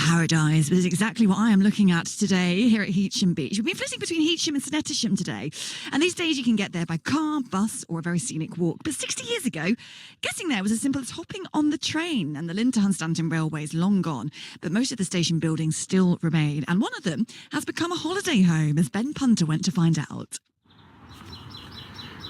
paradise, but it's exactly what I am looking at today here at Heacham Beach. We've been flitting between Heacham and Snettisham today, and these days you can get there by car, bus, or a very scenic walk. But 60 years ago, getting there was as simple as hopping on the train, and the Lynn to Hunstanton Railway is long gone, but most of the station buildings still remain, and one of them has become a holiday home, as Ben Punter went to find out.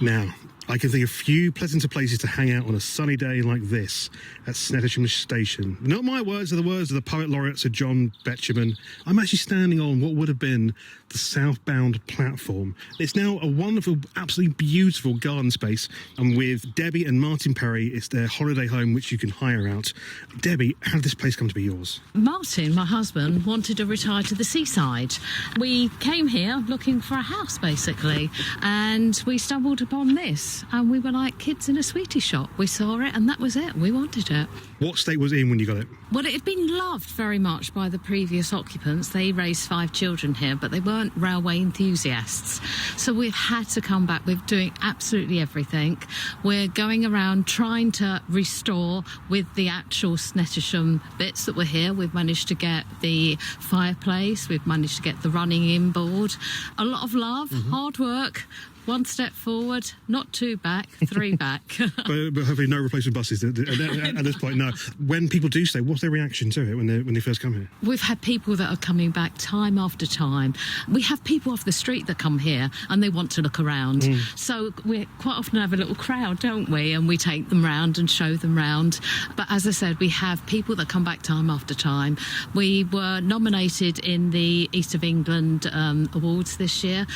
Now, I can think of few pleasanter places to hang out on a sunny day like this at Snettisham Station. Not my words, are the words of the poet laureate Sir John Betjeman. I'm actually standing on what would have been the southbound platform. It's now a wonderful, absolutely beautiful garden space, and with Debbie and Martin Perry, it's their holiday home which you can hire out. Debbie, how did this place come to be yours? Martin, my husband, wanted to retire to the seaside. We came here looking for a house, basically, and we stumbled upon this. And we were like kids in a sweetie shop. We saw it and that was it. We wanted it. What state was it in when you got it? Well, it had been loved very much by the previous occupants. They raised 5 children here, but they weren't railway enthusiasts. So we've had to come back. We're doing absolutely everything. We're going around trying to restore with the actual Snettisham bits that were here. We've managed to get the fireplace. We've managed to get the running in board. A lot of love, hard work. 1 step forward, not 2 back, 3 back. but hopefully no replacement buses at this point, no. When people do stay, what's their reaction to it when they first come here? We've had people that are coming back time after time. We have people off the street that come here and they want to look around. So we quite often have a little crowd, don't we? And we take them round and show them round. But as I said, we have people that come back time after time. We were nominated in the East of England Awards this year,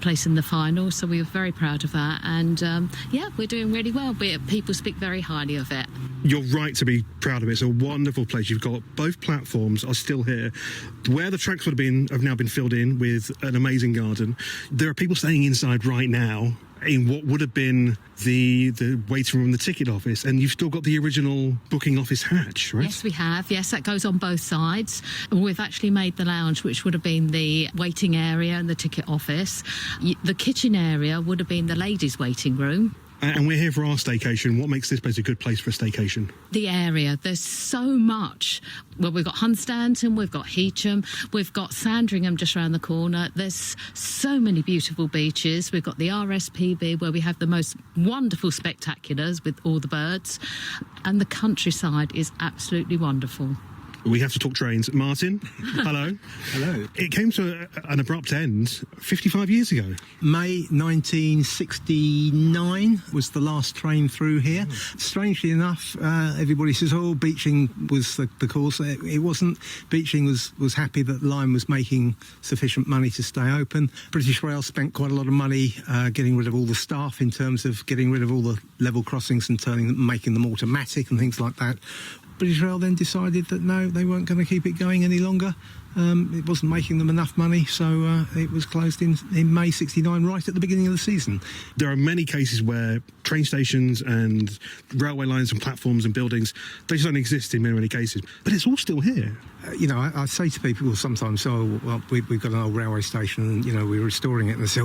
place in the final. So we were very proud of that, and we're doing really well. People speak very highly of it. You're right to be proud of it. It's a wonderful place. You've got both platforms are still here. Where the tracks would have been have now been filled in with an amazing garden. There are people staying inside right now in what would have been the waiting room, the ticket office, and you've still got the original booking office hatch, right? Yes, we have. Yes, that goes on both sides. We've actually made the lounge, which would have been the waiting area and the ticket office. The kitchen area would have been the ladies' waiting room. And we're here for our staycation. What makes this place a good place for a staycation? The area. There's so much. Well, we've got Hunstanton, we've got Heacham, we've got Sandringham just around the corner. There's so many beautiful beaches. We've got the RSPB where we have the most wonderful spectaculars with all the birds. And the countryside is absolutely wonderful. We have to talk trains. Martin, hello. Hello. It came to an abrupt end 55 years ago. May 1969 was the last train through here. Strangely enough, everybody says, beaching was the cause. It wasn't. Beaching was happy that the line was making sufficient money to stay open. British Rail spent quite a lot of money getting rid of all the staff in terms of getting rid of all the level crossings and making them automatic and things like that. British Rail then decided that no, they weren't going to keep it going any longer. It wasn't making them enough money, so it was closed in May 69, right at the beginning of the season. There are many cases where train stations and railway lines and platforms and buildings, they just don't exist in many cases. But it's all still here. I say to people sometimes, we've got an old railway station and, we're restoring it. And they say,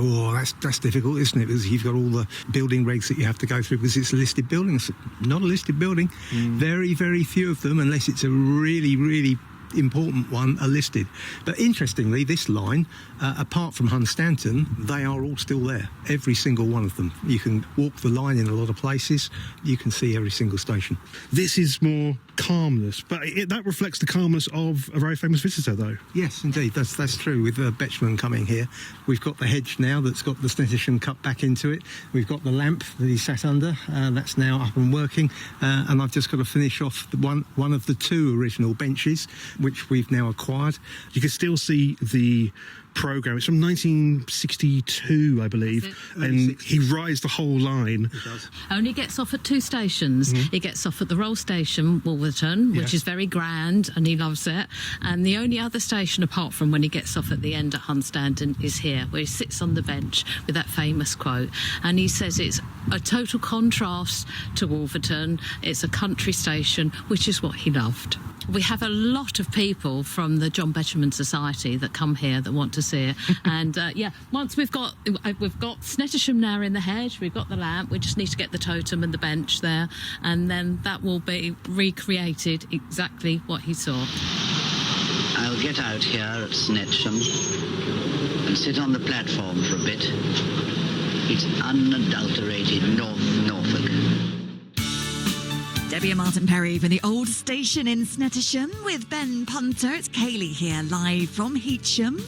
that's difficult, isn't it? Because you've got all the building regs that you have to go through because it's a listed building. It's not a listed building. Very, very few of them, unless it's a really, really important one, are listed. But interestingly, this line, apart from Hunstanton, they are all still there. Every single one of them. You can walk the line in a lot of places. You can see every single station. This is more calmness, but that reflects the calmness of a very famous visitor, though. Yes, indeed. That's true. With Betjeman coming here, we've got the hedge now that's got the Snettisham cut back into it. We've got the lamp that he sat under. That's now up and working. And I've just got to finish off one of the 2 original benches, which we've now acquired. You can still see the programme. It's from 1962, I believe, and he rides the whole line. He does. Only gets off at 2 stations. He gets off at the Roll Station, Wolverton, which is very grand, and he loves it. And the only other station, apart from when he gets off at the end at Hunstanton, is here, where he sits on the bench with that famous quote. And he says it's a total contrast to Wolverton. It's a country station, which is what he loved. We have a lot of people from the John Betjeman Society that come here that want to see it. And once we've got Snettisham now in the hedge, we've got the lamp, we just need to get the totem and the bench there, and then that will be recreated exactly what he saw. I'll get out here at Snettisham and sit on the platform for a bit. It's unadulterated North Norfolk. Debbie and Martin Perry from the old station in Snettisham with Ben Punter. It's Kaylee here live from Heacham.